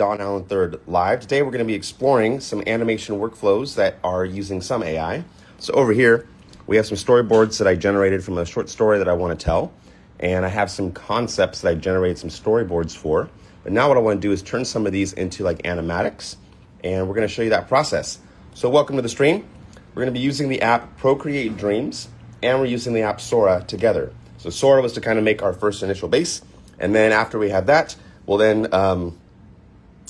Don Allen III Live. Today we're going to be exploring some animation workflows that are using some AI. So over here, we have some storyboards that I generated from a short story that I want to tell. And I have some concepts that I generated some storyboards for. But now what I want to do is turn some of these into like animatics. And we're going to show you that process. So welcome to the stream. We're going to be using the app Procreate Dreams. And we're using the app Sora together. So Sora was to kind of make our first initial base. And then after we have that, we'll then,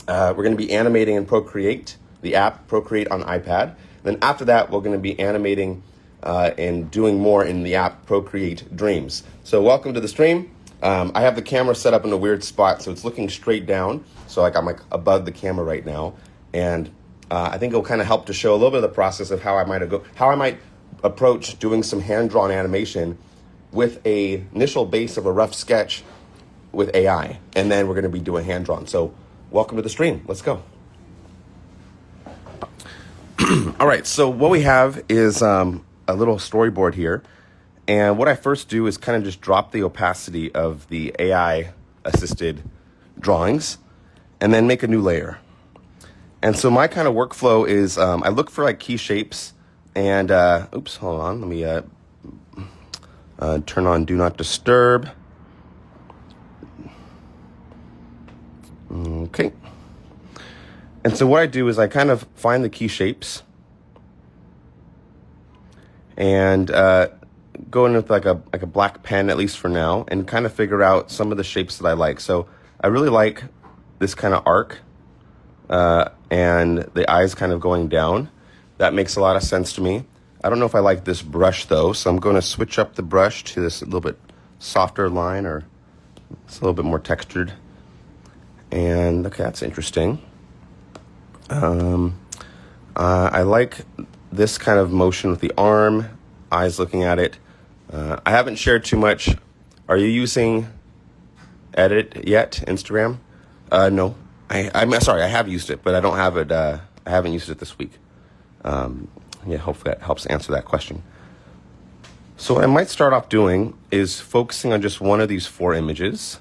we're going to be animating in Procreate, the app Procreate on iPad. Then after that, we're going to be animating and doing more in the app Procreate Dreams. So welcome to the stream. I have the camera set up in a weird spot, so it's looking straight down. So like I'm like above the camera right now. And I think it'll kind of help to show a little bit of the process of how I might approach doing some hand-drawn animation with a initial base of a rough sketch with AI, and then we're going to be doing hand-drawn. So welcome to the stream. Let's go. All right, so what we have is a little storyboard here. And what I first do is kind of just drop the opacity of the AI-assisted drawings and then make a new layer. And so my kind of workflow is I look for like key shapes and, oops, hold on. Let me turn on Do Not Disturb. Okay. And so what I do is I kind of find the key shapes and go in with like a black pen, at least for now, and kind of figure out some of the shapes that I like. So I really like this kind of arc and the eyes kind of going down. That makes a lot of sense to me. I don't know if I like this brush though, so I'm going to switch up the brush to this a little bit softer line, or it's a little bit more textured. And okay, that's interesting. I like this kind of motion with the arm, eyes looking at it. I haven't shared too much. Are you using Edit yet, Instagram? No. I'm sorry, I have used it, but I don't have it. I haven't used it this week. Yeah, hopefully that helps answer that question. So what I might start off doing is focusing on just one of these 4 images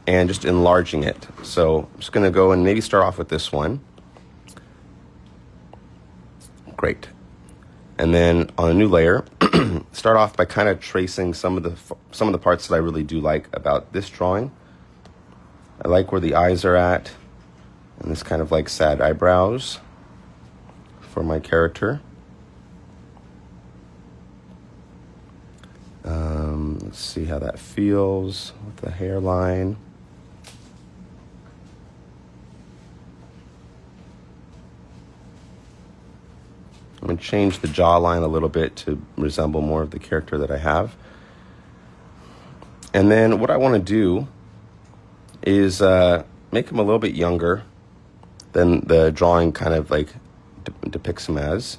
and just enlarging it. So I'm just going to go and maybe start off with this one. Great. And then on a new layer, start off by kind of tracing some of the parts that I really do like about this drawing. I like where the eyes are at and this kind of like sad eyebrows for my character. Let's see how that feels with the hairline. I'm going to change the jawline a little bit to resemble more of the character that I have. And then what I want to do is make him a little bit younger than the drawing kind of like depicts him as.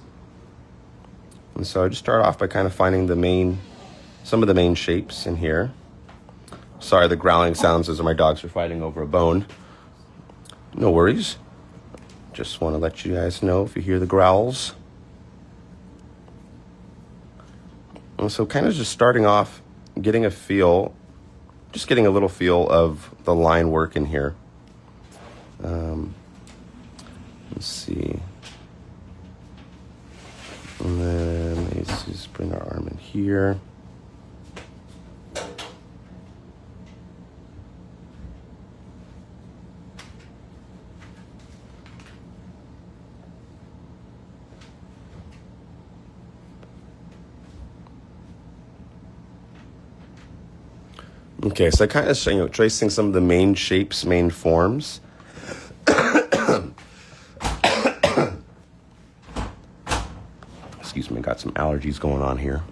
And so I just start off by kind of finding some of the main shapes in here. Sorry, the growling sounds as my dogs are fighting over a bone. No worries. Just want to let you guys know if you hear the growls. And so kind of just starting off, getting a little feel of the line work in here. Let's see. And then let's just bring our arm in here. Okay, so I kind of, tracing some of the main shapes, main forms. Excuse me, got some allergies going on here.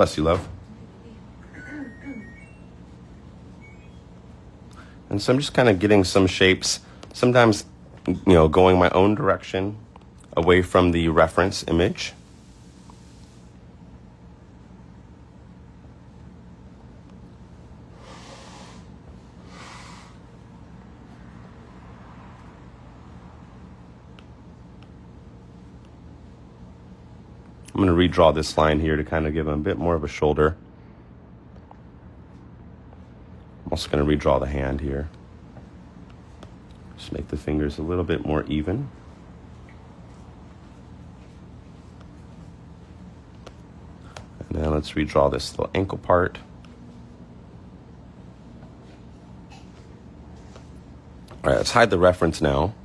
Bless you, love. And so I'm just kind of getting some shapes Sometimes, going my own direction away from the reference image. I'm going to redraw this line here to kind of give him a bit more of a shoulder. I'm also going to redraw the hand here. Just make the fingers a little bit more even. And then let's redraw this little ankle part. All right, let's hide the reference now.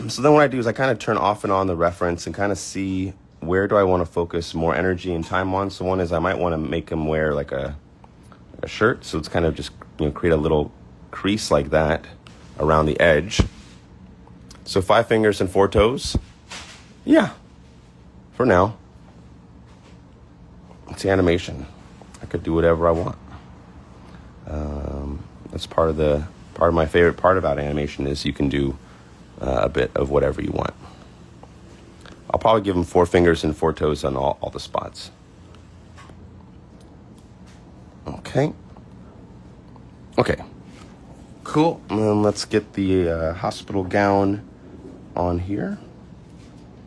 So then what I do is I kind of turn off and on the reference and kind of see where do I want to focus more energy and time on. So one is I might want to make him wear like a shirt. So it's kind of just create a little crease like that around the edge. So 5 fingers and 4 toes. Yeah, for now. It's the animation. I could do whatever I want. That's part of my favorite part about animation is you can do a bit of whatever you want. I'll probably give him 4 fingers and 4 toes on all the spots. Okay, cool. And then let's get the hospital gown on here.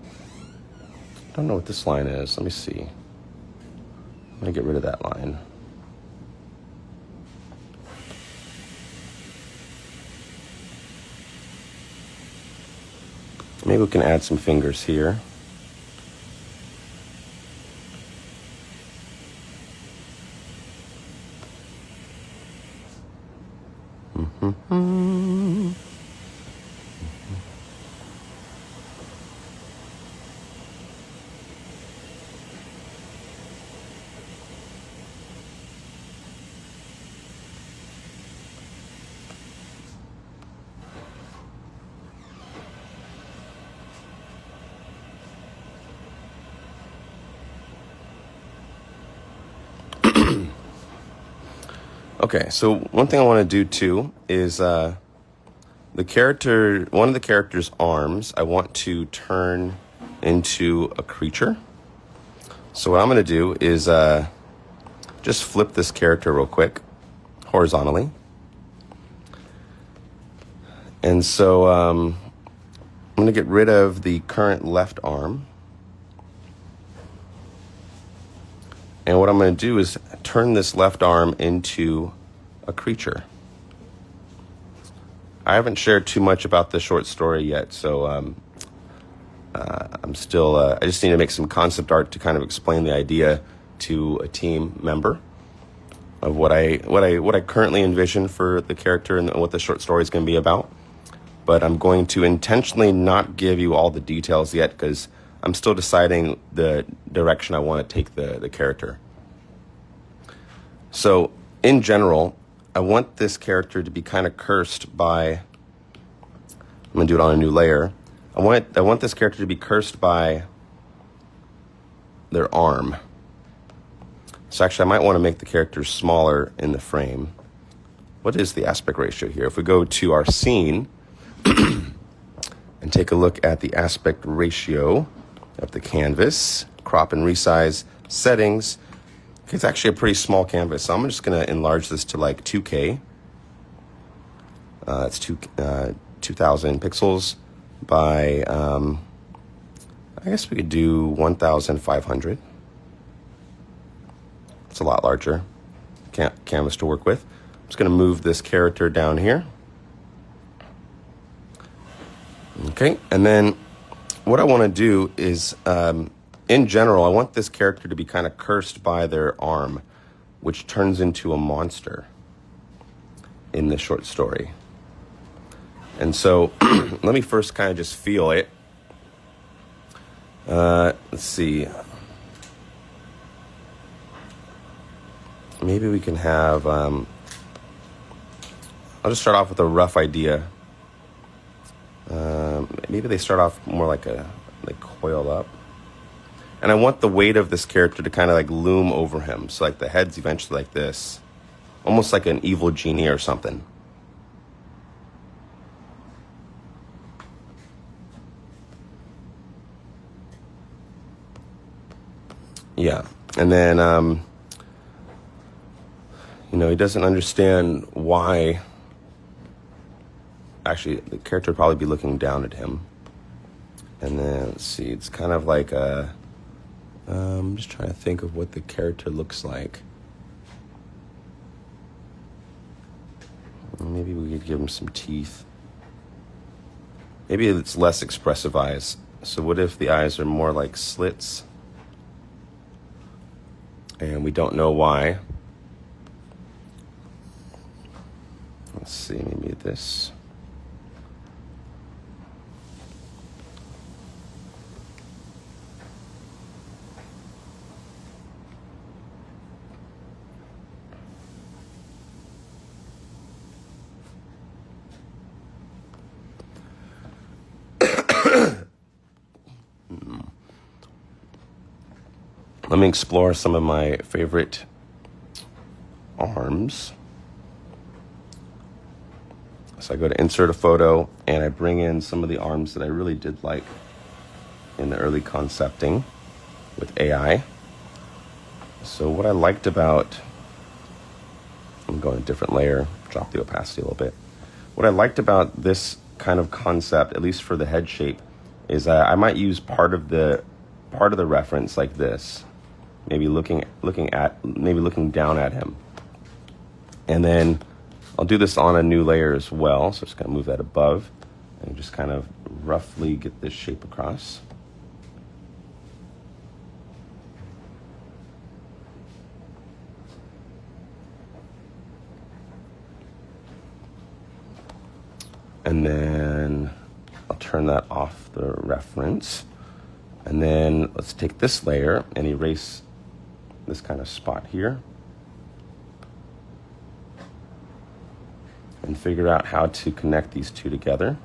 I don't know what this line is. Let me see. I'm gonna get rid of that line. Maybe we can add some fingers here. Okay, so one thing I want to do too is one of the character's arms, I want to turn into a creature. So what I'm going to do is just flip this character real quick, horizontally. And so I'm going to get rid of the current left arm. And what I'm going to do is turn this left arm into a creature. I haven't shared too much about the short story yet, so I'm still. I just need to make some concept art to kind of explain the idea to a team member of what I currently envision for the character and what the short story is going to be about. But I'm going to intentionally not give you all the details yet because I'm still deciding the direction I want to take the character. So, in general, I want this character to be kind of cursed by, I'm going to do it on a new layer. I want this character to be cursed by their arm. So actually, I might want to make the character smaller in the frame. What is the aspect ratio here? If we go to our scene and take a look at the aspect ratio of the canvas, crop and resize settings, it's actually a pretty small canvas, so I'm just going to enlarge this to like 2K. It's 2,000 pixels by, I guess we could do 1,500. It's a lot larger canvas to work with. I'm just going to move this character down here. Okay, and then what I want to do is, in general, I want this character to be kind of cursed by their arm, which turns into a monster in the short story. And so let me first kind of just feel it. Let's see. Maybe we can have, I'll just start off with a rough idea. Maybe they start off more like they coil up. And I want the weight of this character to kind of like loom over him. So like the head's eventually like this. Almost like an evil genie or something. Yeah. And then, he doesn't understand why. Actually, the character would probably be looking down at him. And then, let's see, it's kind of like I'm just trying to think of what the character looks like. Maybe we could give him some teeth. Maybe it's less expressive eyes. So what if the eyes are more like slits? And we don't know why. Let's see, maybe this. Let me explore some of my favorite arms. So I go to insert a photo and I bring in some of the arms that I really did like in the early concepting with AI. So what I liked about, I'm going to a different layer, drop the opacity a little bit. What I liked about this kind of concept, at least for the head shape, is that I might use part of the reference like this. Maybe looking down at him. And then I'll do this on a new layer as well. So just gonna move that above and just kind of roughly get this shape across. And then I'll turn that off the reference. And then let's take this layer and erase this kind of spot here. And figure out how to connect these two together.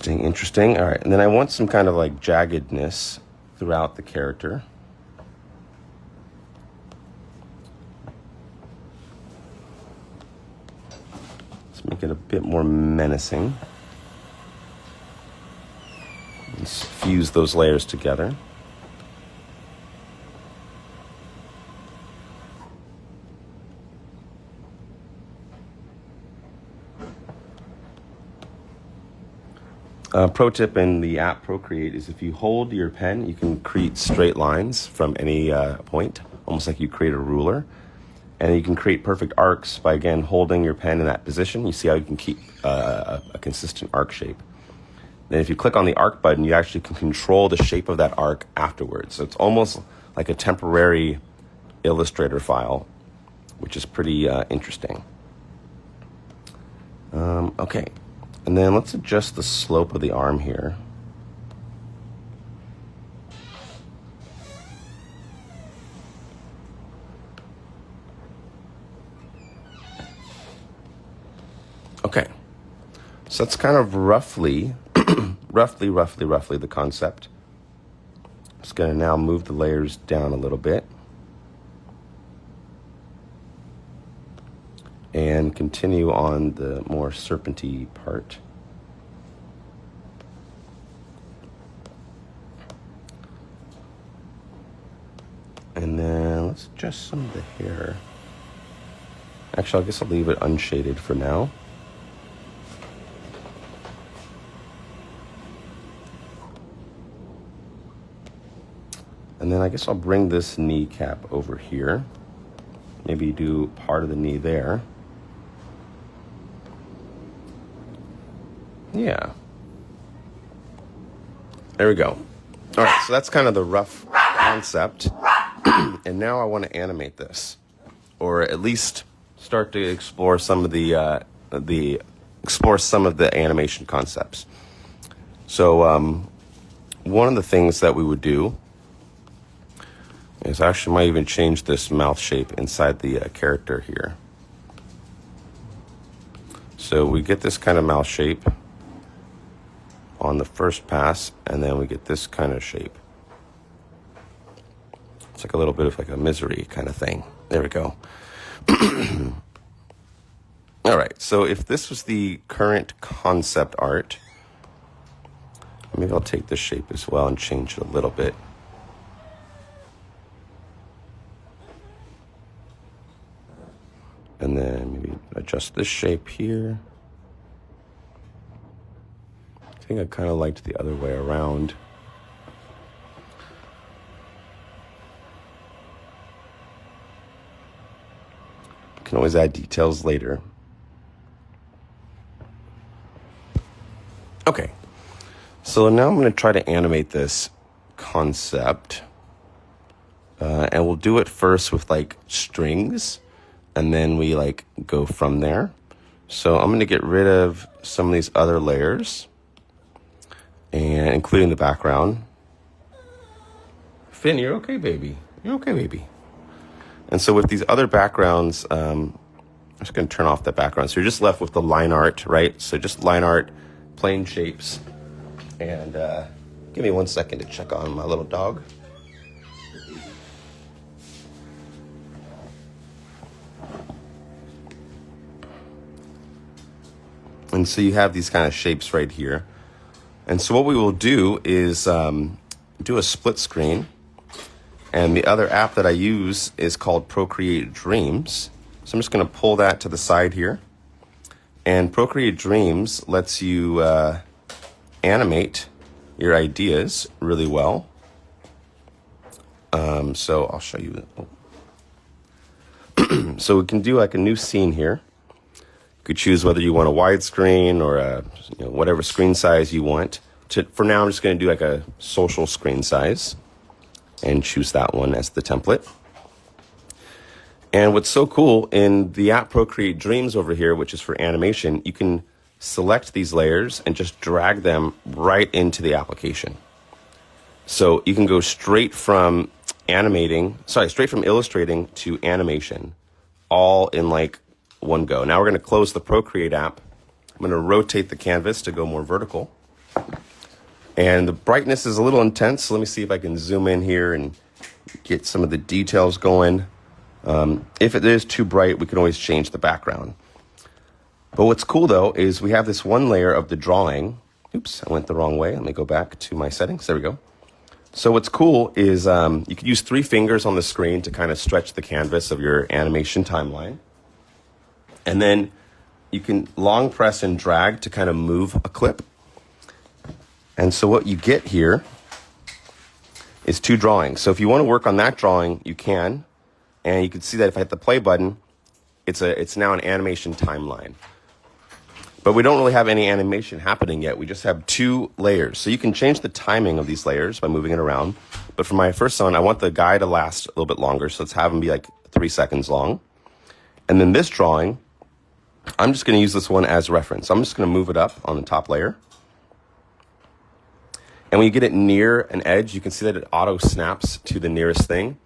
Interesting. All right, and then I want some kind of like jaggedness throughout the character. Let's make it a bit more menacing. Let's fuse those layers together. Pro tip in the app Procreate is if you hold your pen, you can create straight lines from any point, almost like you create a ruler. And you can create perfect arcs by, again, holding your pen in that position. You see how you can keep a consistent arc shape. Then if you click on the arc button, you actually can control the shape of that arc afterwards. So it's almost like a temporary Illustrator file, which is pretty interesting. Okay. And then let's adjust the slope of the arm here. Okay. So that's kind of roughly the concept. I'm just going to now move the layers down a little bit. And continue on the more serpenty part. And then let's adjust some of the hair. Actually, I guess I'll leave it unshaded for now. And then I guess I'll bring this kneecap over here. Maybe do part of the knee there. Yeah. There we go. All right, so that's kind of the rough concept. And now I want to animate this, or at least start to explore some of the animation concepts. So one of the things that we would do is I actually might even change this mouth shape inside the character here. So we get this kind of mouth shape on the first pass, and then we get this kind of shape. It's like a little bit of like a misery kind of thing. There we go. All right, so if this was the current concept art, maybe I'll take this shape as well and change it a little bit. And then maybe adjust this shape here. I think I kind of liked the other way around. You can always add details later. Okay, so now I'm going to try to animate this concept. And we'll do it first with like strings, and then we like go from there. So I'm going to get rid of some of these other layers, and including the background. Finn, you're okay, baby. You're okay, baby. And so with these other backgrounds, I'm just going to turn off the background. So you're just left with the line art, right? So just line art, plain shapes. And give me 1 second to check on my little dog. And so you have these kind of shapes right here. And so what we will do is do a split screen. And the other app that I use is called Procreate Dreams. So I'm just going to pull that to the side here. And Procreate Dreams lets you animate your ideas really well. So I'll show you. So we can do like a new scene here. You could choose whether you want a widescreen or whatever screen size you want. For now, I'm just going to do like a social screen size and choose that one as the template. And what's so cool in the app Procreate Dreams over here, which is for animation, you can select these layers and just drag them right into the application. So you can go straight from illustrating to animation, all in like one go. Now we're going to close the Procreate app. I'm going to rotate the canvas to go more vertical. And the brightness is a little intense, so let me see if I can zoom in here and get some of the details going. If it is too bright, we can always change the background. But what's cool though is we have this one layer of the drawing. Oops, I went the wrong way. Let me go back to my settings. There we go. So what's cool is you can use 3 fingers on the screen to kind of stretch the canvas of your animation timeline. And then you can long press and drag to kind of move a clip. And so what you get here is 2 drawings. So if you want to work on that drawing, you can. And you can see that if I hit the play button, it's now an animation timeline. But we don't really have any animation happening yet. We just have 2 layers. So you can change the timing of these layers by moving it around. But for my first one, I want the guy to last a little bit longer. So let's have him be like 3 seconds long. And then this drawing, I'm just going to use this one as reference. I'm just going to move it up on the top layer. And when you get it near an edge, you can see that it auto snaps to the nearest thing.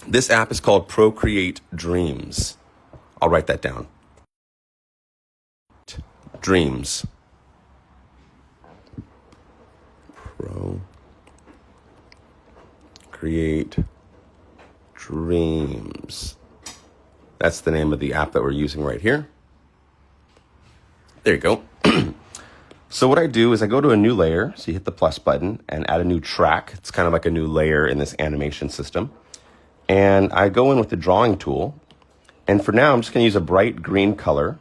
This app is called Procreate Dreams. I'll write that down. Dreams. Procreate Dreams. That's the name of the app that we're using right here. There you go. So what I do is I go to a new layer. So you hit the plus button and add a new track. It's kind of like a new layer in this animation system. And I go in with the drawing tool. And for now, I'm just going to use a bright green color.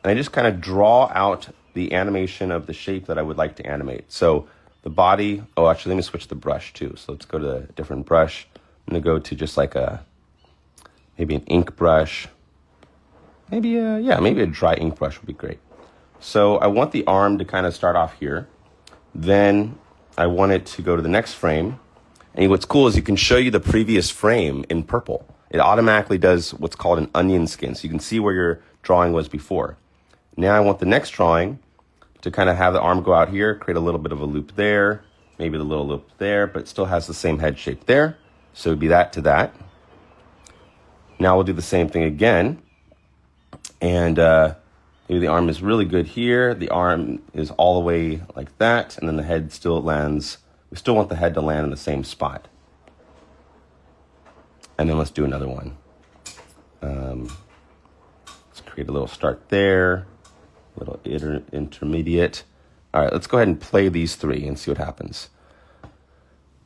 And I just kind of draw out the animation of the shape that I would like to animate. So the body, actually, let me switch the brush too. So let's go to a different brush. I'm going to go to just like maybe an ink brush. Maybe a dry ink brush would be great. So I want the arm to kind of start off here. Then I want it to go to the next frame. And what's cool is you can show you the previous frame in purple. It automatically does what's called an onion skin. So you can see where your drawing was before. Now I want the next drawing to kind of have the arm go out here, create a little bit of a loop there, maybe a little loop there, but it still has the same head shape there. So it would be that to that. Now we'll do the same thing again. And maybe the arm is really good here. The arm is all the way like that. And then the head still lands. We still want the head to land in the same spot. And then let's do another one. Let's create a little start there, a little intermediate. All right, let's go ahead and play these three and see what happens.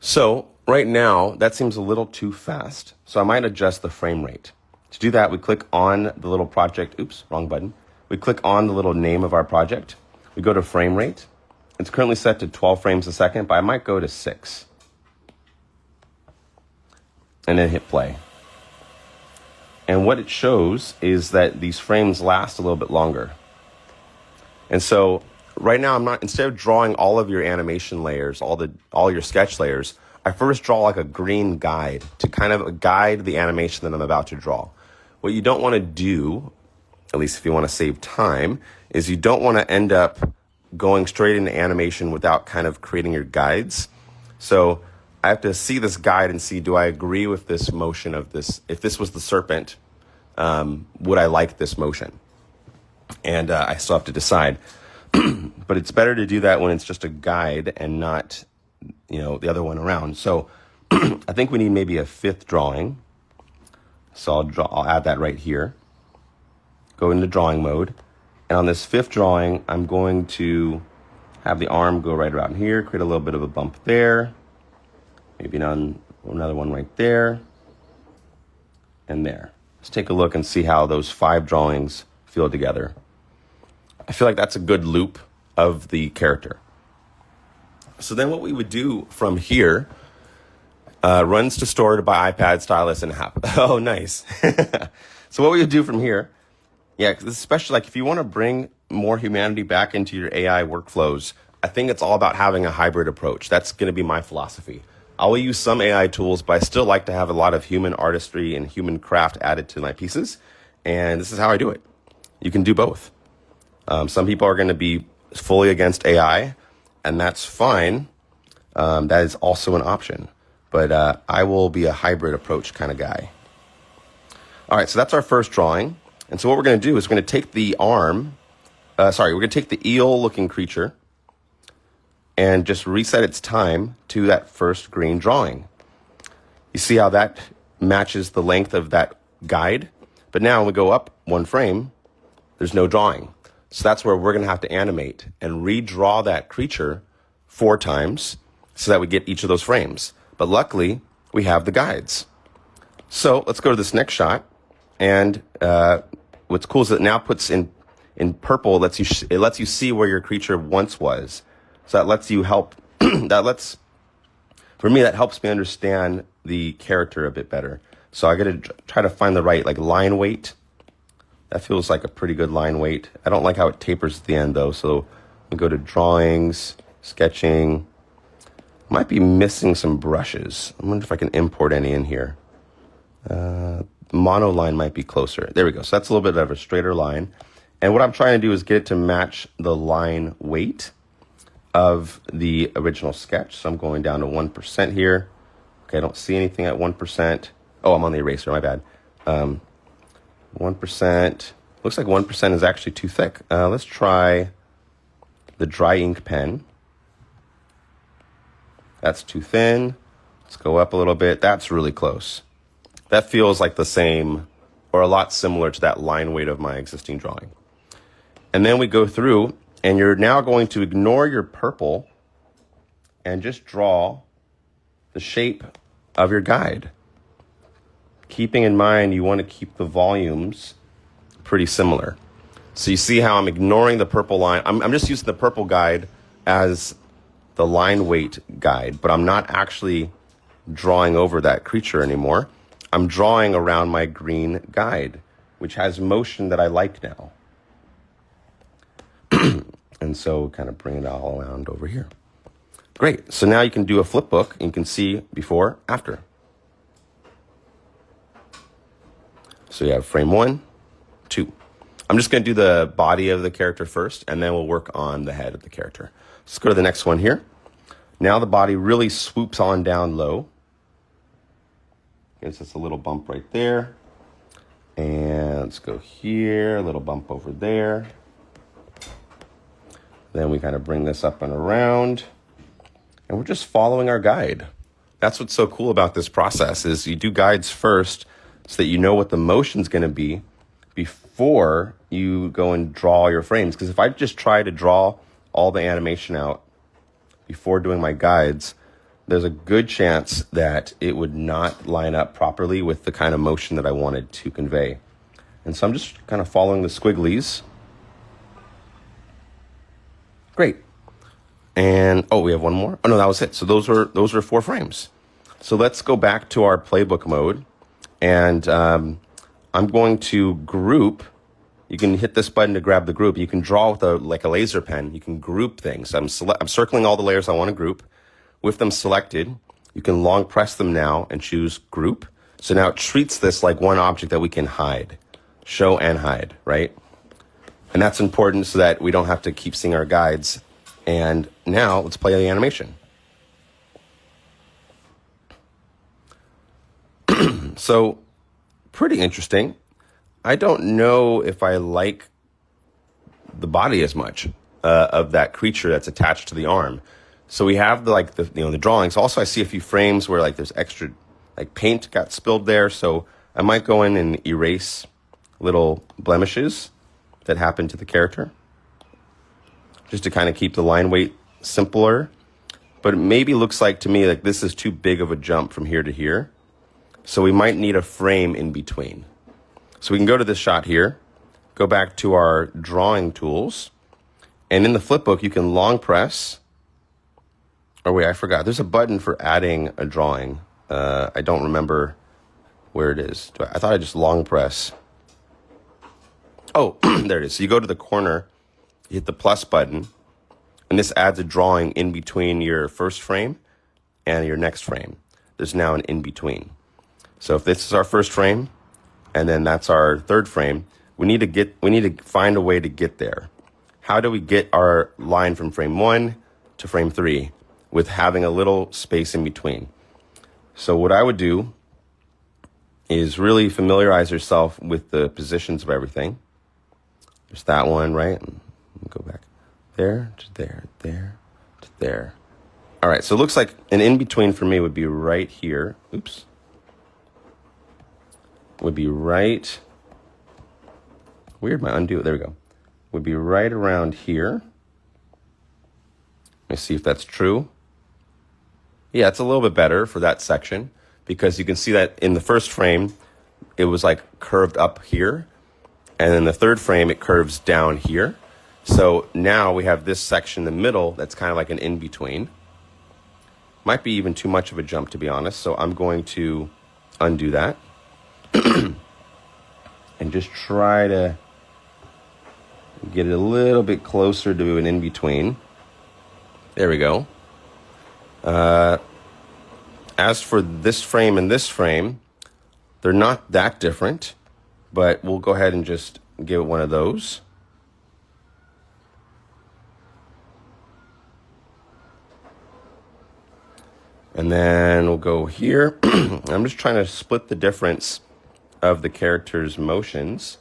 So right now, that seems a little too fast. So I might adjust the frame rate. To do that, we click on the little project. Oops, wrong button. We click on the little name of our project. We go to frame rate. It's currently set to 12 frames a second, but I might go to 6. And then hit play. And what it shows is that these frames last a little bit longer. And so right now, instead of drawing all of your animation layers, all your sketch layers, I first draw like a green guide to kind of guide the animation that I'm about to draw. What you don't want to do, at least if you want to save time, is you don't want to end up going straight into animation without kind of creating your guides. So I have to see this guide and see, do I agree with this motion of this? If this was the serpent, would I like this motion? And I still have to decide. But it's better to do that when it's just a guide and not, the other one around. So I think we need maybe a 5th drawing. So I'll add that right here. Go into drawing mode. And on this 5th drawing, I'm going to have the arm go right around here, create a little bit of a bump there. Maybe another one right there. And there. Let's take a look and see how those 5 drawings feel together. I feel like that's a good loop of the character. So then what we would do from here, runs to stored by iPad, stylus, and app. Oh, nice. So what we would do from here, especially like if you want to bring more humanity back into your AI workflows, I think it's all about having a hybrid approach. That's going to be my philosophy. I will use some AI tools, but I still like to have a lot of human artistry and human craft added to my pieces. And this is how I do it. You can do both. Some people are going to be fully against AI, and that's fine. That is also an option. But I will be a hybrid approach kind of guy. All right, so that's our first drawing. And so what we're going to do is we're going to take the we're going to take the eel-looking creature and just reset its time to that first green drawing. You see how that matches the length of that guide? But now when we go up 1 frame, there's no drawing. So that's where we're going to have to animate and redraw that creature 4 times so that we get each of those frames. But luckily, we have the guides. So let's go to this next shot. And what's cool is it now puts in purple, it lets you see where your creature once was. So that lets you help, for me, that helps me understand the character a bit better. So I got to try to find the right line weight. That feels like a pretty good line weight. I don't like how it tapers at the end though. So we go to drawings, sketching. Might be missing some brushes. I wonder if I can import any in here. Mono line might be closer. There we go. So that's a little bit of a straighter line. And what I'm trying to do is get it to match the line weight of the original sketch. So I'm going down to 1% here. Okay, I don't see anything at 1%. Oh, I'm on the eraser, my bad. 1%. Looks like 1% is actually too thick. Let's try the dry ink pen. That's too thin. Let's go up a little bit. That's really close. That feels like the same or a lot similar to that line weight of my existing drawing. And then we go through, and you're now going to ignore your purple and just draw the shape of your guide. Keeping in mind, you want to keep the volumes pretty similar. So you see how I'm ignoring the purple line. I'm just using the purple guide as the line weight guide, but I'm not actually drawing over that creature anymore. I'm drawing around my green guide, which has motion that I like now. And so kind of bring it all around over here. Great. So now you can do a flip book and you can see before, after. So you have frame 1, 2. I'm just going to do the body of the character first, and then we'll work on the head of the character. Let's go to the next one here. Now the body really swoops on down low. Gives us a little bump right there. And let's go here, a little bump over there. Then we kind of bring this up and around. And we're just following our guide. That's what's so cool about this process is you do guides first so that you know what the motion's going to be before you go and draw your frames. Because if I just try to draw all the animation out before doing my guides, there's a good chance that it would not line up properly with the kind of motion that I wanted to convey. And so I'm just kind of following the squigglies. Great. And oh, we have one more. Oh no, that was it. So those were 4 frames. So let's go back to our playbook mode, and I'm going to group. You can hit this button to grab the group. You can draw with like a laser pen. You can group things. I'm circling all the layers I want to group. With them selected, you can long press them now and choose group. So now it treats this like one object that we can hide, show and hide, right? And that's important so that we don't have to keep seeing our guides. And now let's play the animation. So pretty interesting. I don't know if I like the body as much of that creature that's attached to the arm. So we have the drawings. Also, I see a few frames where like there's extra like paint got spilled there. So I might go in and erase little blemishes that happen to the character, just to kind of keep the line weight simpler. But it maybe looks like to me like this is too big of a jump from here to here. So we might need a frame in between. So we can go to this shot here, go back to our drawing tools, and in the flipbook you can long press. Oh wait, I forgot. There's a button for adding a drawing. I don't remember where it is. I thought I just long press. Oh, there it is. So you go to the corner, you hit the plus button, and this adds a drawing in between your first frame and your next frame. There's now an in between. So if this is our first frame, and then that's our third frame, we need to find a way to get there. How do we get our line from frame 1 to frame 3 with having a little space in between? So what I would do is really familiarize yourself with the positions of everything. There's that one, right? Go back there to there, there to there. All right, so it looks like an in-between for me would be right here. Oops. Would be right, weird, my undo, there we go. Would be right around here. Let me see if that's true. Yeah, it's a little bit better for that section because you can see that in the first frame, it was like curved up here. And in the third frame, it curves down here. So now we have this section in the middle that's kind of like an in-between. Might be even too much of a jump, to be honest. So I'm going to undo that. And just try to get it a little bit closer to an in-between. There we go. As for this frame and this frame, they're not that different, but we'll go ahead and just give it one of those. And then we'll go here. I'm just trying to split the difference of the character's motions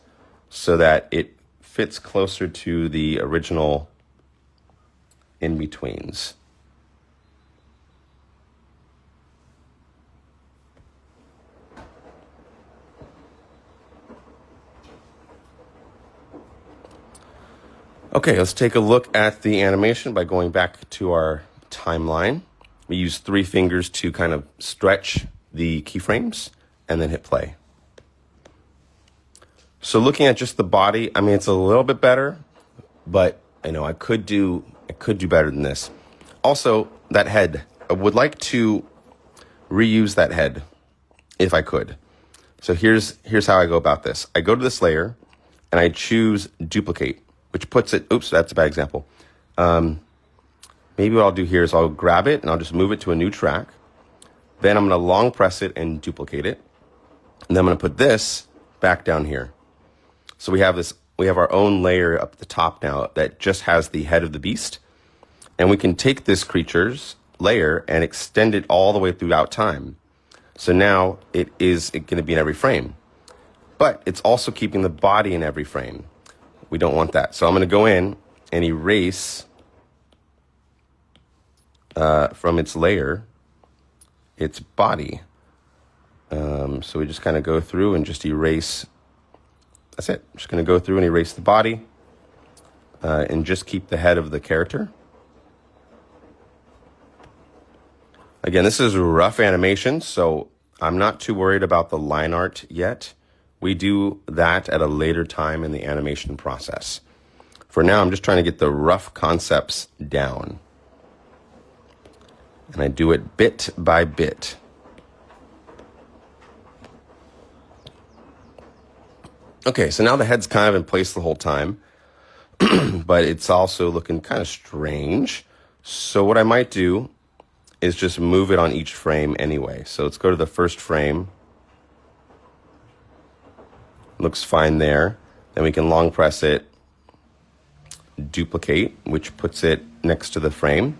so that it fits closer to the original in-betweens. Okay, let's take a look at the animation by going back to our timeline. We use 3 fingers to kind of stretch the keyframes and then hit play. So looking at just the body, I mean, it's a little bit better, but I could do better than this. Also, that head, I would like to reuse that head if I could. So here's how I go about this. I go to this layer and I choose duplicate, which puts it, oops, that's a bad example. Maybe what I'll do here is I'll grab it and I'll just move it to a new track. Then I'm going to long press it and duplicate it. And then I'm going to put this back down here. So we have our own layer up at the top now that just has the head of the beast. And we can take this creature's layer and extend it all the way throughout time. So now it is going to be in every frame. But it's also keeping the body in every frame. We don't want that. So I'm going to go in and erase from its layer its body. So we just kind of go through and just erase. That's it. Just going to go through and erase the body and just keep the head of the character. Again, this is a rough animation, so I'm not too worried about the line art yet. We do that at a later time in the animation process. For now, I'm just trying to get the rough concepts down. And I do it bit by bit. Okay, so now the head's kind of in place the whole time, but it's also looking kind of strange. So what I might do is just move it on each frame anyway. So let's go to the first frame. Looks fine there. Then we can long press it, duplicate, which puts it next to the frame.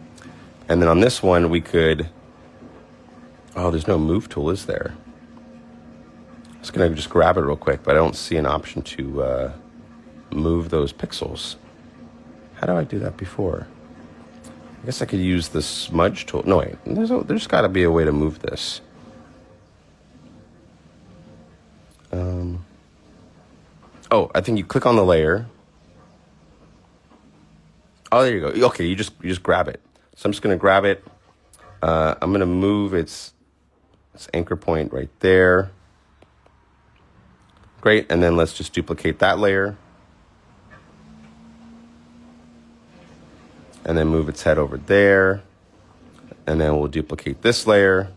And then on this one, we could, oh, there's no move tool, is there? I was gonna just grab it real quick, but I don't see an option to move those pixels. How do I do that before? I guess I could use the smudge tool. No, wait, there's gotta be a way to move this. Oh, I think you click on the layer. Oh, there you go. Okay, you just grab it. So I'm just gonna grab it. I'm gonna move its anchor point right there. Great, and then let's just duplicate that layer. And then move its head over there. And then we'll duplicate this layer.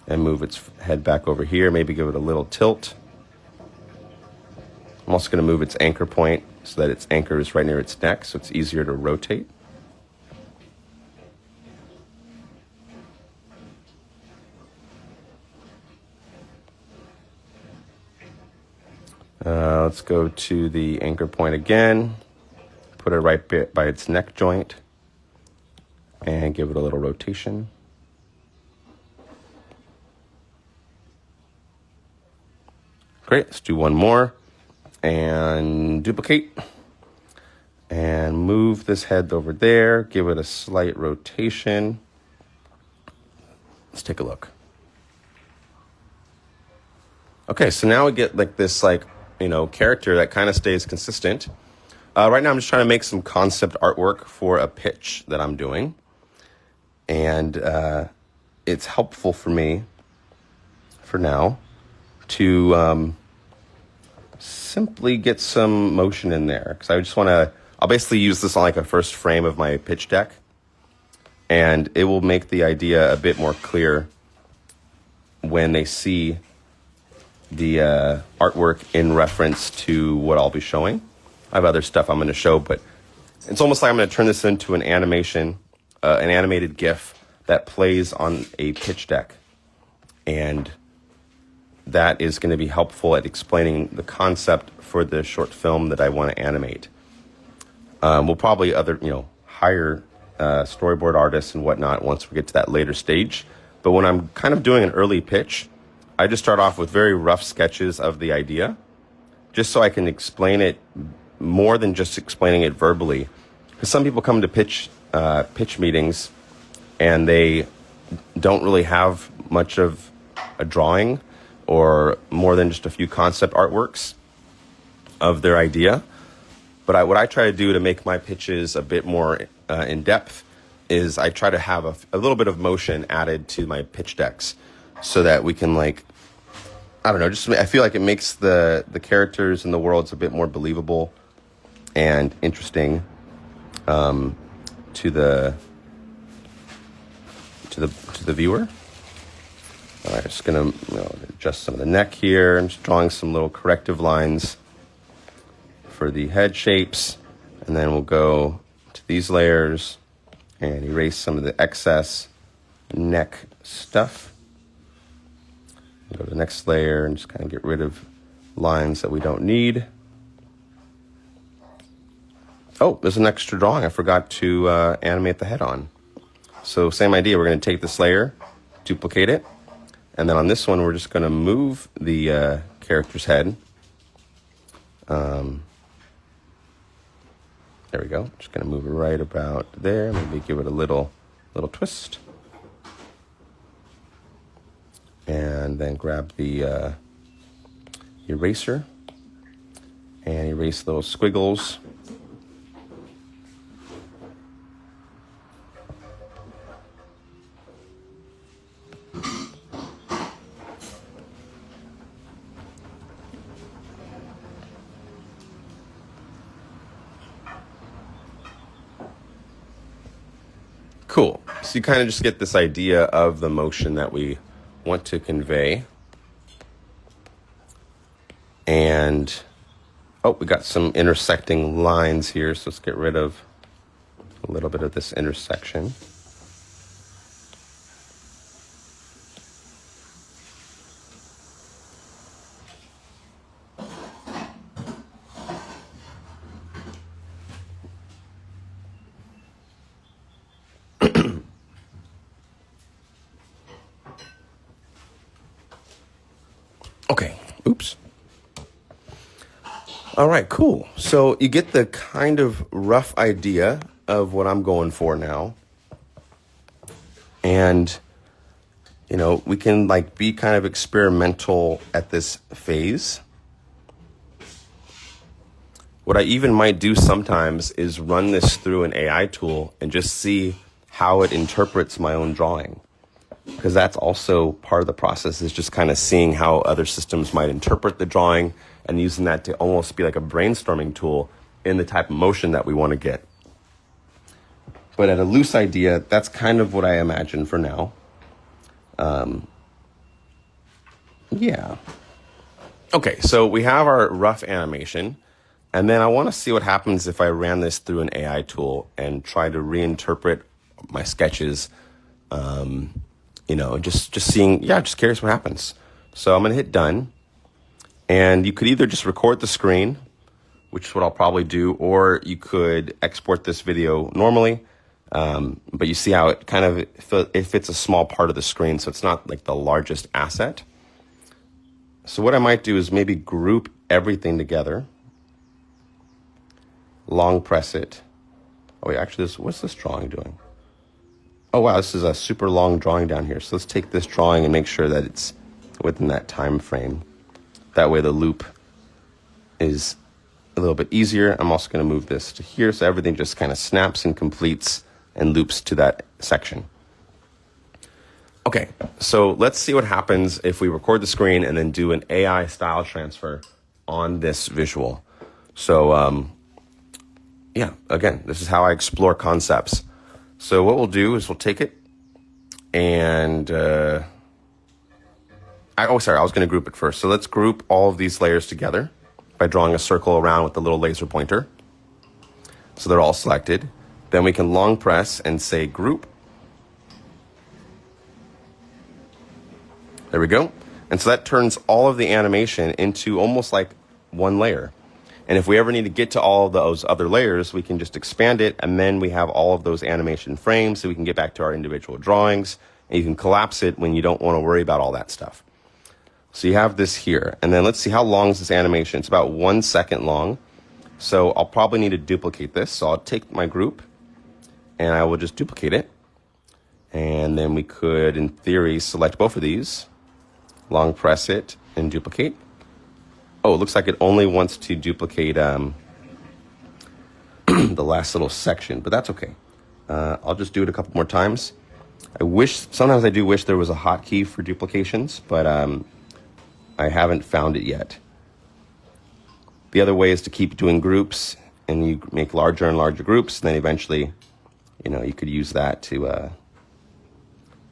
And move its head back over here, maybe give it a little tilt. I'm also gonna move its anchor point so that its anchor is right near its neck, so it's easier to rotate. Let's go to the anchor point again, put it right by its neck joint, and give it a little rotation. Great, let's do one more, and duplicate, and move this head over there, give it a slight rotation. Let's take a look. Okay, so now we get like this character that kind of stays consistent. Right now I'm just trying to make some concept artwork for a pitch that I'm doing. And it's helpful for me, for now, to simply get some motion in there. Because I just want to, I'll basically use this on like a first frame of my pitch deck. And it will make the idea a bit more clear when they see the artwork in reference to what I'll be showing. I have other stuff I'm going to show, but it's almost like I'm going to turn this into an animation, an animated GIF that plays on a pitch deck. And that is going to be helpful at explaining the concept for the short film that I want to animate. We'll probably hire storyboard artists and whatnot once we get to that later stage. But when I'm kind of doing an early pitch, I just start off with very rough sketches of the idea, just so I can explain it more than just explaining it verbally. Because some people come to pitch meetings and they don't really have much of a drawing or more than just a few concept artworks of their idea. But what I try to do to make my pitches a bit more in depth is I try to have a little bit of motion added to my pitch decks so that we can I feel like it makes the characters and the worlds a bit more believable and interesting to the viewer. All right, just gonna adjust some of the neck here. I'm just drawing some little corrective lines for the head shapes, and then we'll go to these layers and erase some of the excess neck stuff. Go to the next layer and just kind of get rid of lines that we don't need. Oh, there's an extra drawing I forgot to animate the head on. So same idea, we're going to take this layer, duplicate it, and then on this one we're just going to move the character's head. There we go. Just going to move it right about there, maybe give it a little twist. and then grab the eraser and erase those squiggles. Cool. So you kind of just get this idea of the motion that we want to convey. And, oh, we got some intersecting lines here, so let's get rid of a little bit of this intersection. Okay, oops. All right, cool. So you get the kind of rough idea of what I'm going for now. And, you know, we can like be kind of experimental at this phase. What I even might do sometimes is run this through an AI tool and just see how it interprets my own drawing. Because that's also part of the process, is just kind of seeing how other systems might interpret the drawing and using that to almost be like a brainstorming tool in the type of motion that we want to get. But at a loose idea, that's kind of what I imagine for now. Yeah. Okay, so we have our rough animation, and then I want to see what happens if I ran this through an AI tool and try to reinterpret my sketches. You know, just seeing, just curious what happens. So I'm going to hit done. And you could either just record the screen, which is what I'll probably do, or you could export this video normally. But you see how it kind of, it fits a small part of the screen, so it's not like the largest asset. So what I might do is maybe group everything together. Long press it. Oh wait, actually, what's this drawing doing? Oh wow, this is a super long drawing down here. So let's take this drawing and make sure that it's within that time frame. That way the loop is a little bit easier. I'm also going to move this to here so everything just kind of snaps and completes and loops to that section. Okay, so let's see what happens if we record the screen and then do an AI style transfer on this visual. So yeah, again, this is how I explore concepts. So what we'll do is we'll take it and, I was going to group it first. So let's group all of these layers together by drawing a circle around with the little laser pointer. So they're all selected. Then we can long press and say group. There we go. And so that turns all of the animation into almost like one layer. And if we ever need to get to all of those other layers, we can just expand it, and then we have all of those animation frames so we can get back to our individual drawings, and you can collapse it when you don't want to worry about all that stuff. So you have this here, and then let's see, how long is this animation? It's about 1 second long. So I'll probably need to duplicate this. So I'll take my group and I will just duplicate it. And then we could, in theory, select both of these, long press it and duplicate. Oh, it looks like it only wants to duplicate the last little section, but that's okay. I'll just do it a couple more times. Sometimes I do wish there was a hotkey for duplications, but I haven't found it yet. The other way is to keep doing groups, and you make larger and larger groups, and then eventually, you could use that to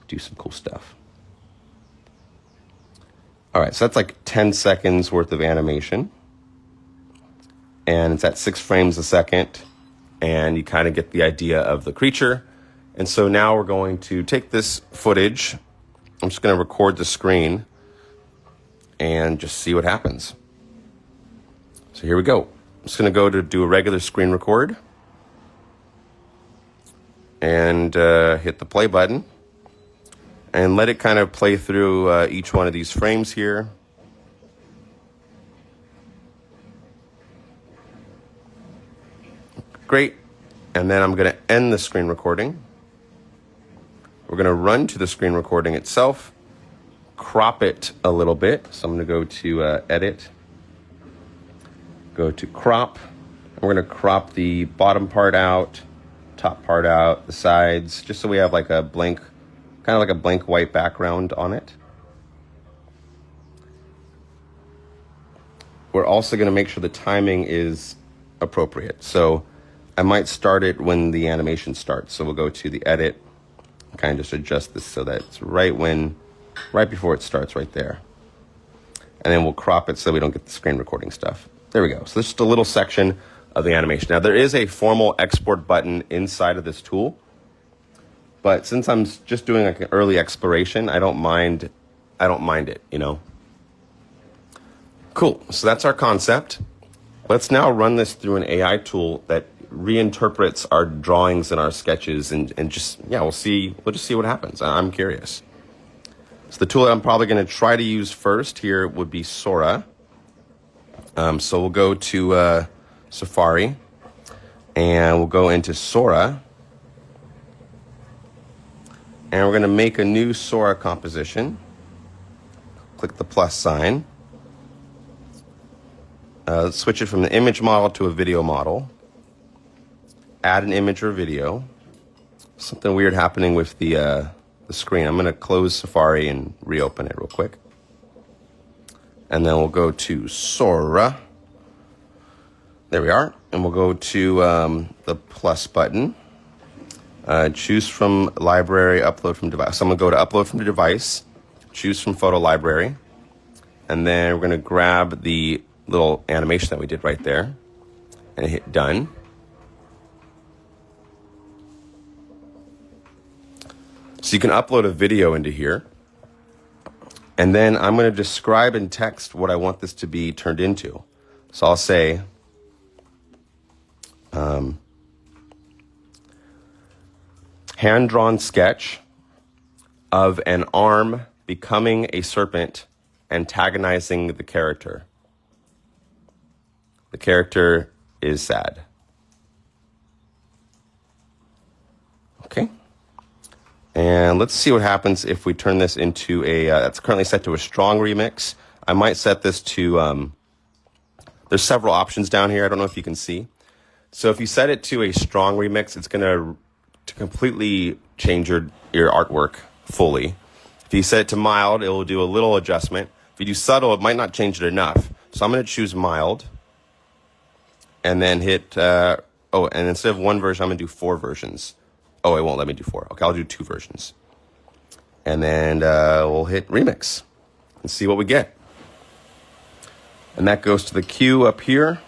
do some cool stuff. All right, so that's like 10 seconds worth of animation. And it's at 6 frames a second. And you kind of get the idea of the creature. And so now we're going to take this footage. I'm just going to record the screen and just see what happens. So here we go. I'm just going to go to do a regular screen record. And hit the play button. And let it kind of play through each one of these frames here. Great. And then I'm going to end the screen recording. We're going to run to the screen recording itself. crop it a little bit. So I'm going to go to edit, go to crop. We're going to crop the bottom part out, top part out, the sides, just so we have like a blank, kind of like a blank white background on it. We're also going to make sure the timing is appropriate. So I might start it when the animation starts. So we'll go to the edit, kind of just adjust this so that it's right before it starts right there. And then we'll crop it so we don't get the screen recording stuff. There we go. So this is just a little section of the animation. Now there is a formal export button inside of this tool, but since I'm just doing like an early exploration, I don't mind it, you know. Cool. So that's our concept. Let's now run this through an AI tool that reinterprets our drawings and our sketches and just, yeah, we'll just see what happens. I'm curious. So the tool that I'm probably going to try to use first here would be Sora. So we'll go to Safari and we'll go into Sora. And we're going to make a new Sora composition. Click the plus sign. Let's switch it from the image model to a video model. Add an image or video. Something weird happening with the screen. I'm going to close Safari and reopen it real quick. And then we'll go to Sora. There we are. And we'll go to the plus button. Choose from library, upload from device. So I'm going to go to upload from the device, choose from photo library, and then we're going to grab the little animation that we did right there and hit done. So you can upload a video into here. And then I'm going to describe in text what I want this to be turned into. So I'll say, hand-drawn sketch of an arm becoming a serpent antagonizing the character. The character is sad. Okay. And let's see what happens if we turn this into a, that's currently set to a strong remix. I might set this to, there's several options down here. I don't know if you can see. So if you set it to a strong remix, it's going to completely change your artwork fully. If you set it to mild, it will do a little adjustment. If you do subtle, it might not change it enough. So I'm going to choose mild. And then hit, and instead of one version, I'm going to do 4 versions. Oh, it won't let me do 4. Okay, I'll do 2 versions. And then we'll hit remix and see what we get. And that goes to the queue up here.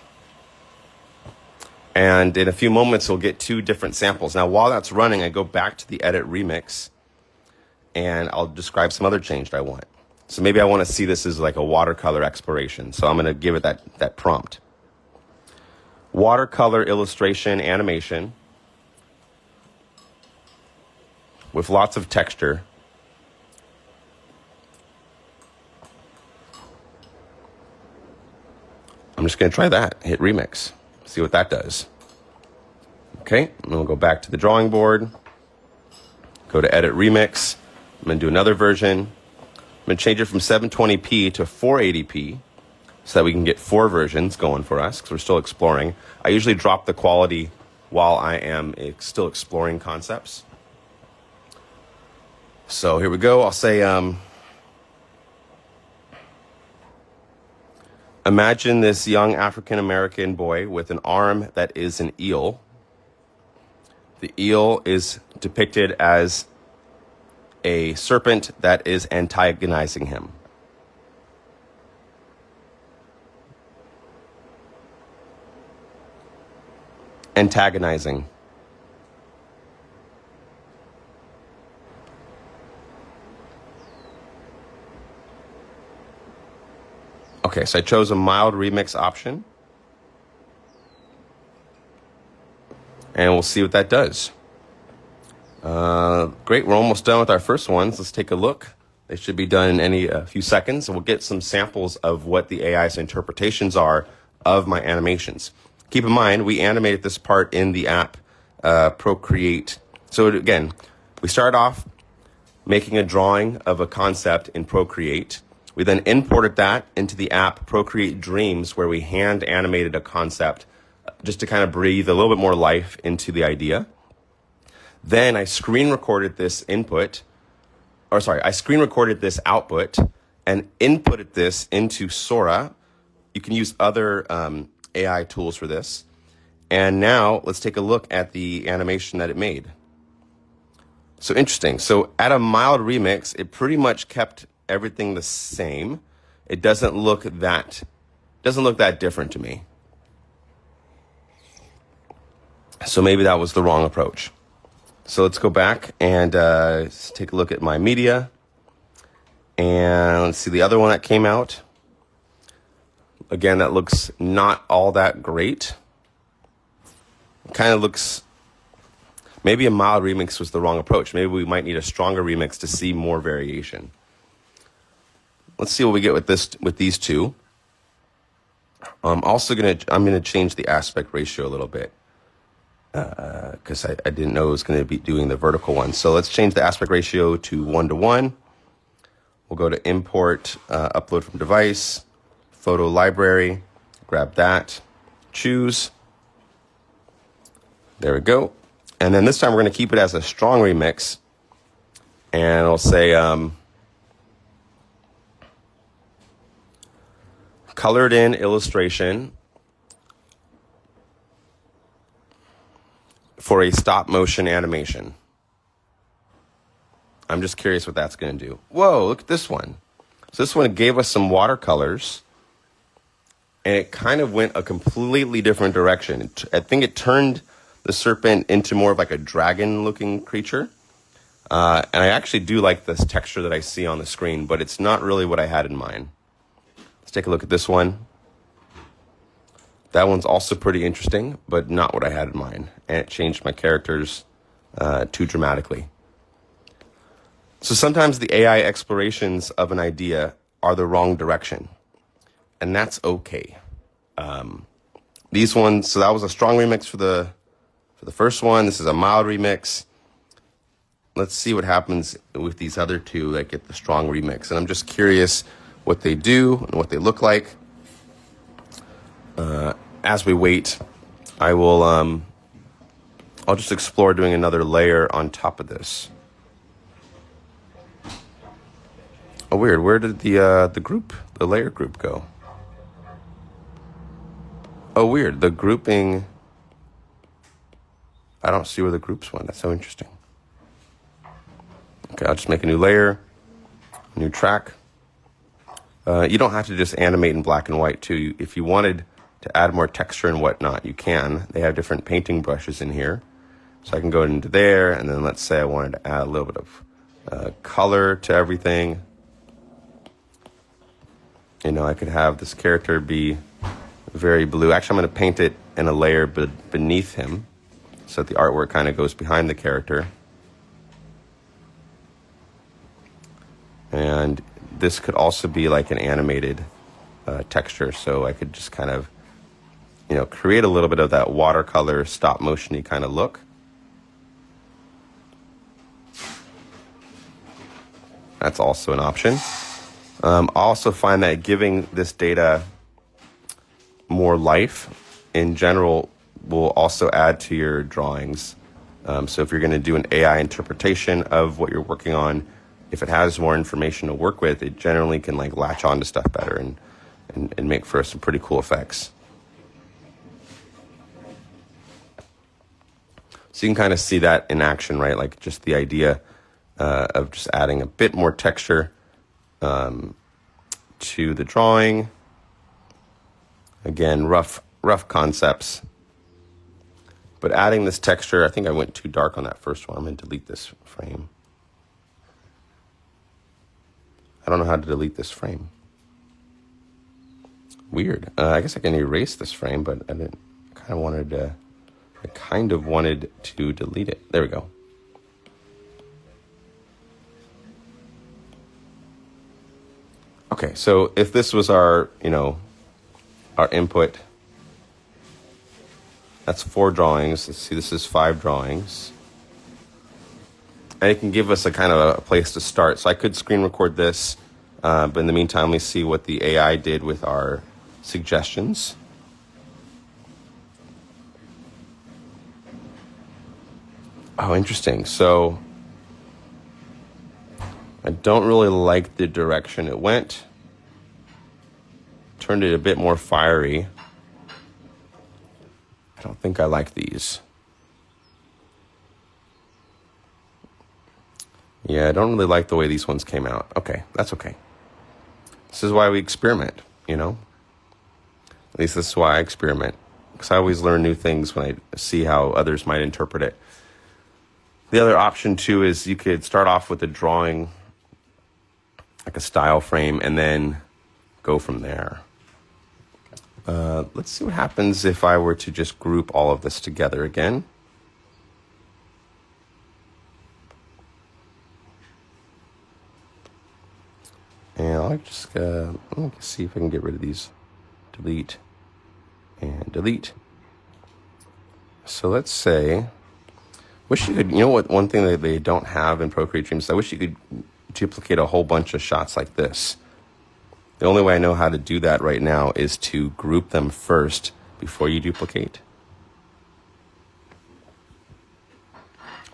And in a few moments, we'll get 2 different samples. Now, while that's running, I go back to the edit remix and I'll describe some other change that I want. So maybe I want to see this as like a watercolor exploration. So I'm going to give it that prompt. Watercolor illustration animation with lots of texture. I'm just going to try that. Hit remix. See what that does. Okay, and then we'll go back to the drawing board. Go to edit remix. I'm going to do another version. I'm going to change it from 720p to 480p. So that we can get 4 versions going for us, because we're still exploring. I usually drop the quality while I am still exploring concepts. So here we go. I'll say, imagine this young African-American boy with an arm that is an eel. The eel is depicted as a serpent that is antagonizing him. Antagonizing. Okay, so I chose a mild remix option. And we'll see what that does. Great, we're almost done with our first ones. Let's take a look. They should be done in a few seconds. And we'll get some samples of what the AI's interpretations are of my animations. Keep in mind, we animated this part in the app Procreate. So again, we start off making a drawing of a concept in Procreate. We then imported that into the app Procreate Dreams, where we hand animated a concept just to kind of breathe a little bit more life into the idea. Then I screen recorded this I screen recorded this output and inputted this into Sora. You can use other AI tools for this. And now let's take a look at the animation that it made. So interesting. So at a mild remix, it pretty much kept everything the same. It doesn't look that different to me. So maybe that was the wrong approach. So let's go back and take a look at my media. And let's see the other one that came out. Again, that looks not all that great. It kind of looks, maybe a mild remix was the wrong approach. Maybe we might need a stronger remix to see more variation. Let's see what we get with these two. I'm gonna change the aspect ratio a little bit because I didn't know it was going to be doing the vertical one. So let's change the aspect ratio to 1:1. We'll go to import, upload from device, photo library, grab that, choose. There we go. And then this time we're going to keep it as a strong remix. And I'll say colored in illustration for a stop motion animation. I'm just curious what that's going to do. Whoa, look at this one. So this one gave us some watercolors, and it kind of went a completely different direction. I think it turned the serpent into more of like a dragon-looking creature. And I actually do like this texture that I see on the screen, but it's not really what I had in mind. Let's take a look at this one. That one's also pretty interesting, but not what I had in mind. And it changed my characters too dramatically. So sometimes the AI explorations of an idea are the wrong direction, and that's okay. These ones, so that was a strong remix for the first one. This is a mild remix. Let's see what happens with these other two that get the strong remix. And I'm just curious what they do and what they look like. As we wait, I'll just explore doing another layer on top of this. Oh, weird. Where did the layer group go? Oh, weird. The grouping, I don't see where the groups went. That's so interesting. Okay, I'll just make a new layer, new track. You don't have to just animate in black and white too. If you wanted to add more texture and whatnot, you can. They have different painting brushes in here. So I can go into there, and then let's say I wanted to add a little bit of color to everything. You know, I could have this character be very blue. Actually, I'm going to paint it in a layer beneath him so that the artwork kind of goes behind the character. And this could also be like an animated texture, so I could just kind of, you know, create a little bit of that watercolor stop motion-y kind of look. That's also an option. I also find that giving this data more life in general will also add to your drawings. So if you're going to do an AI interpretation of what you're working on, if it has more information to work with, it generally can like latch on to stuff better and make for some pretty cool effects. So you can kind of see that in action, right? Like just the idea of just adding a bit more texture to the drawing. Again, rough concepts. But adding this texture, I think I went too dark on that first one. I'm going to delete this frame. I don't know how to delete this frame. Weird. I guess I can erase this frame, but I kind of wanted to delete it. There we go. Okay, so if this was our input, that's 4 drawings. Let's see, this is 5 drawings. And it can give us a kind of a place to start. So I could screen record this, but in the meantime, let me see what the AI did with our suggestions. Oh, interesting. So I don't really like the direction it went. Turned it a bit more fiery. I don't think I like these. Yeah, I don't really like the way these ones came out. Okay, that's okay. This is why we experiment, you know? At least this is why I experiment. Because I always learn new things when I see how others might interpret it. The other option, too, is you could start off with a drawing, like a style frame, and then go from there. Let's see what happens if I were to just group all of this together again. And I'll just see if I can get rid of these. Delete and delete. So let's say, wish you could, you know what, one thing that they don't have in Procreate Dreams, I wish you could duplicate a whole bunch of shots like this. The only way I know how to do that right now is to group them first before you duplicate.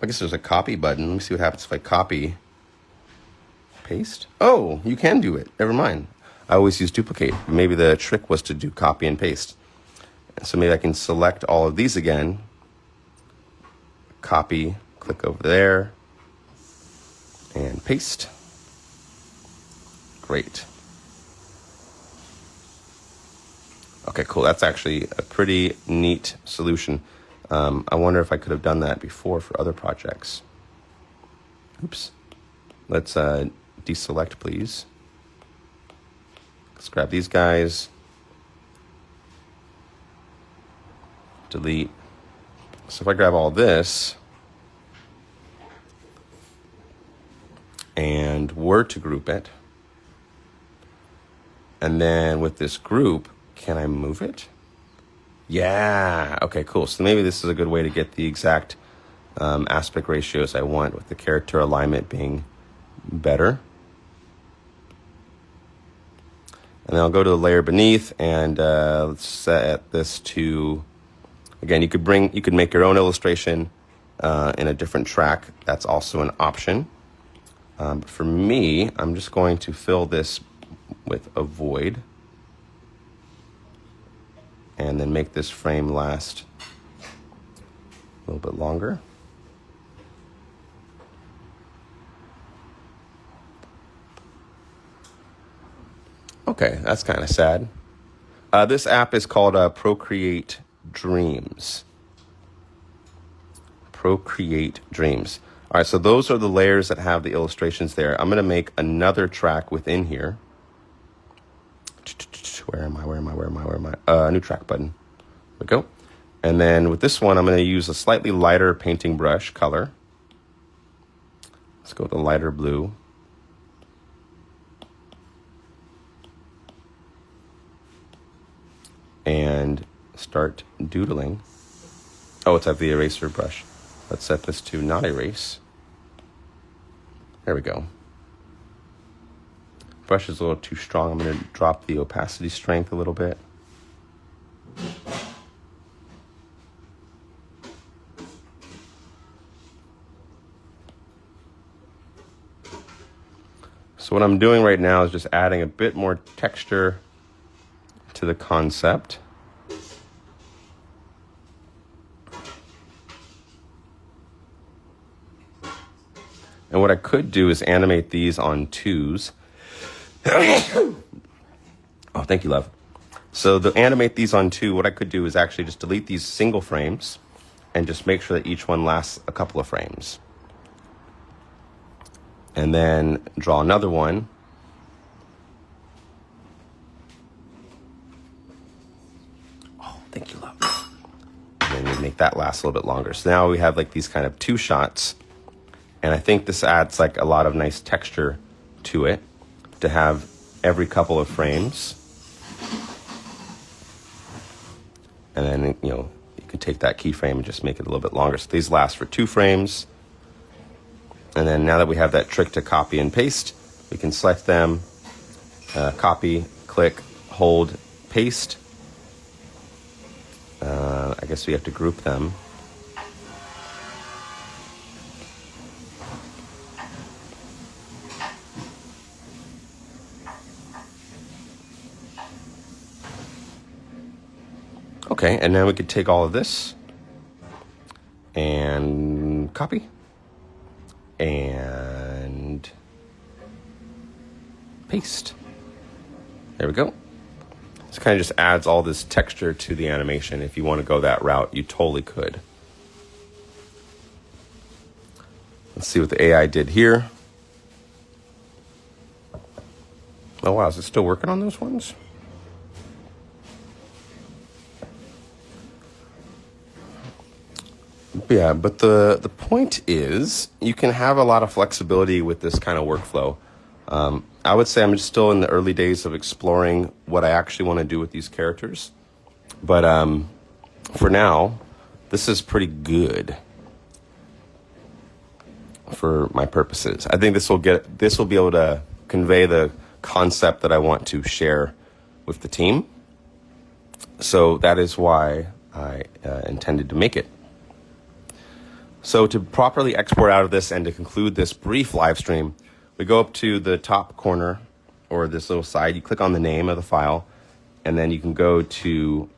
I guess there's a copy button. Let me see what happens if I copy, paste. Oh, you can do it. Never mind. I always use duplicate. Maybe the trick was to do copy and paste. So maybe I can select all of these again. Copy, click over there, and paste. Great. Okay, cool. That's actually a pretty neat solution. I wonder if I could have done that before for other projects. Oops. Let's deselect, please. Let's grab these guys. Delete. So if I grab all this and were to group it, and then with this group, can I move it? Yeah. Okay, cool. So maybe this is a good way to get the exact aspect ratios I want, with the character alignment being better. And then I'll go to the layer beneath, and let's set this to, again, you could make your own illustration in a different track. That's also an option. But for me, I'm just going to fill this with a void, and then make this frame last a little bit longer. Okay, that's kind of sad. This app is called Procreate Dreams. Procreate Dreams. All right, so those are the layers that have the illustrations there. I'm going to make another track within here. Where am I? New track button. There we go. And then with this one, I'm going to use a slightly lighter painting brush color. Let's go with the lighter blue. And start doodling. Oh, it's at the eraser brush. Let's set this to not erase. There we go. Brush is a little too strong. I'm going to drop the opacity strength a little bit. So what I'm doing right now is just adding a bit more texture to the concept. And what I could do is animate these on 2s. Oh, thank you, love. So to animate these on 2, what I could do is actually just delete these single frames and just make sure that each one lasts a couple of frames. And then draw another one. Oh, thank you, love. And then we make that last a little bit longer. So now we have like these kind of 2 shots. And I think this adds like a lot of nice texture to it, to have every couple of frames. And then, you could take that keyframe and just make it a little bit longer. So these last for 2 frames. And then now that we have that trick to copy and paste, we can select them, copy, click, hold, paste. I guess we have to group them. Okay, and now we could take all of this and copy and paste. There we go. This kind of just adds all this texture to the animation. If you want to go that route, you totally could. Let's see what the AI did here. Oh wow, is it still working on those ones? Yeah, but the point is you can have a lot of flexibility with this kind of workflow. I would say I'm just still in the early days of exploring what I actually want to do with these characters. But for now, this is pretty good for my purposes. I think this will be able to convey the concept that I want to share with the team. So that is why I intended to make it. So to properly export out of this and to conclude this brief live stream, we go up to the top corner or this little side, you click on the name of the file, and then you can go to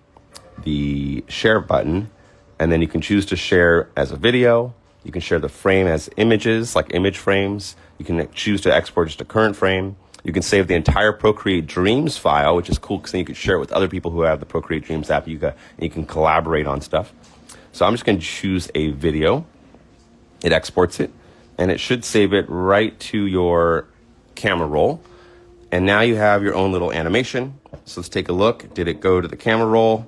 the share button, and then you can choose to share as a video. You can share the frame as images, like image frames. You can choose to export just a current frame. You can save the entire Procreate Dreams file, which is cool because then you can share it with other people who have the Procreate Dreams app. You can collaborate on stuff. So I'm just going to choose a video. It exports it, and it should save it right to your camera roll. And now you have your own little animation. So let's take a look. Did it go to the camera roll?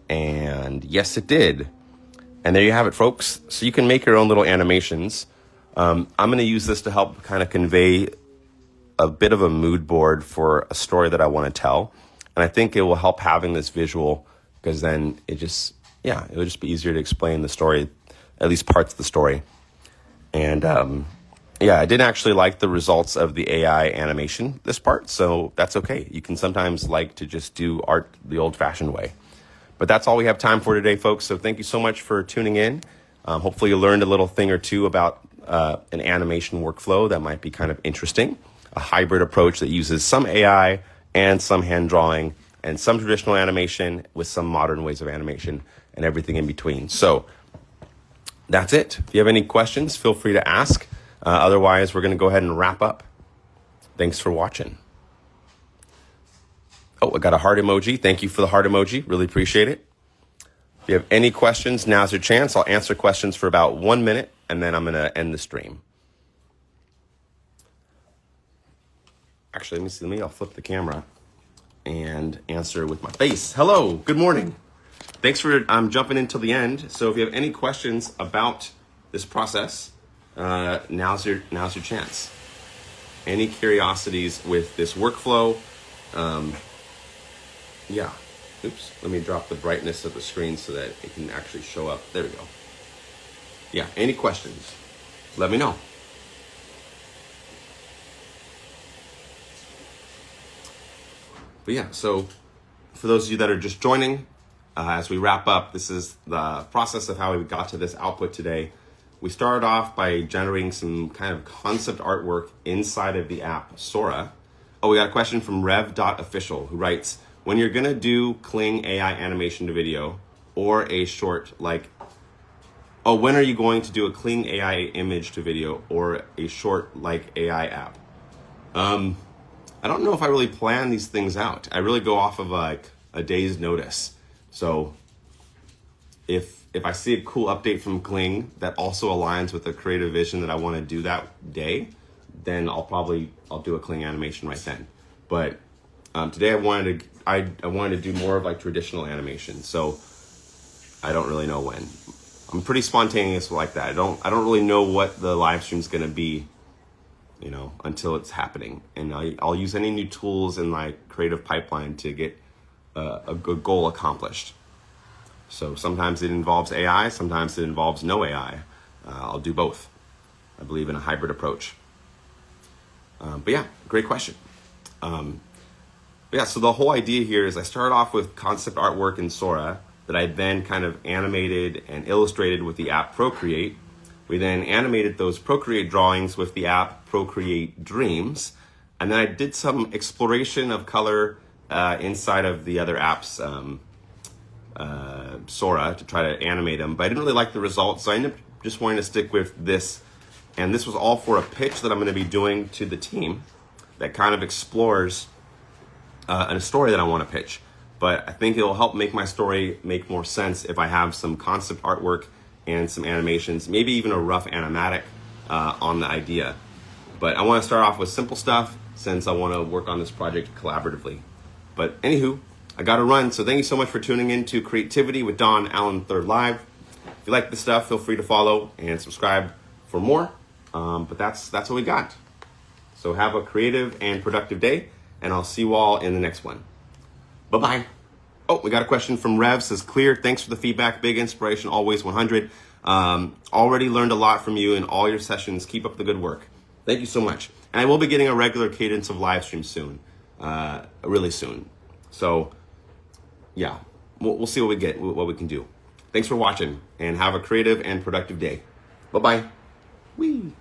And yes, it did. And there you have it, folks. So you can make your own little animations. I'm going to use this to help kind of convey a bit of a mood board for a story that I want to tell. And I think it will help having this visual, because then it'll just be easier to explain the story, at least parts of the story. And I didn't actually like the results of the AI animation, this part, so that's okay. You can sometimes like to just do art the old-fashioned way. But that's all we have time for today, folks. So thank you so much for tuning in. Hopefully you learned a little thing or two about an animation workflow that might be kind of interesting. A hybrid approach that uses some AI and some hand drawing and some traditional animation with some modern ways of animation and everything in between. So that's it. If you have any questions, feel free to ask. Otherwise, we're going to go ahead and wrap up. Thanks for watching. Oh, I got a heart emoji. Thank you for the heart emoji. Really appreciate it. If you have any questions, now's your chance. I'll answer questions for about 1 minute, and then I'm going to end the stream. Actually, let me I'll flip the camera and answer with my face. Hello, good morning. Thanks for jumping in till the end. So if you have any questions about this process, now's your chance. Any curiosities with this workflow? Oops. Let me drop the brightness of the screen so that it can actually show up. There we go. Yeah. Any questions? Let me know. But yeah. So for those of you that are just joining. As we wrap up, this is the process of how we got to this output today. We started off by generating some kind of concept artwork inside of the app Sora. Oh, we got a question from rev.official who writes, when you're going to do Kling AI animation to video or a short when are you going to do a Kling AI image to video or a short like AI app? I don't know if I really plan these things out. I really go off of like a day's notice. So if I see a cool update from Kling that also aligns with the creative vision that I want to do that day, then I'll do a Kling animation right then. But today I wanted to do more of like traditional animation. So I don't really know when. I'm pretty spontaneous like that. I don't really know what the live stream's going to be, until it's happening. And I'll use any new tools in my creative pipeline to get a good goal accomplished. So sometimes it involves AI, sometimes it involves no AI. I'll do both. I believe in a hybrid approach. But yeah, great question. But yeah, so the whole idea here is I started off with concept artwork in Sora that I then kind of animated and illustrated with the app Procreate. We then animated those Procreate drawings with the app Procreate Dreams. And then I did some exploration of color inside of the other apps, Sora, to try to animate them. But I didn't really like the results, so I ended up just wanting to stick with this. And this was all for a pitch that I'm going to be doing to the team that kind of explores a story that I want to pitch. But I think it'll help make my story make more sense if I have some concept artwork and some animations, maybe even a rough animatic on the idea. But I want to start off with simple stuff since I want to work on this project collaboratively. But anywho, I got to run. So thank you so much for tuning in to Creativity with Don Allen III Live. If you like this stuff, feel free to follow and subscribe for more. But that's what we got. So have a creative and productive day, and I'll see you all in the next one. Bye-bye. Oh, we got a question from Rev, says, clear, thanks for the feedback, big inspiration, always 100. Already learned a lot from you in all your sessions. Keep up the good work. Thank you so much. And I will be getting a regular cadence of live streams soon, really soon. So yeah, we'll see what we can do. Thanks for watching, and have a creative and productive day. Bye-bye. Whee!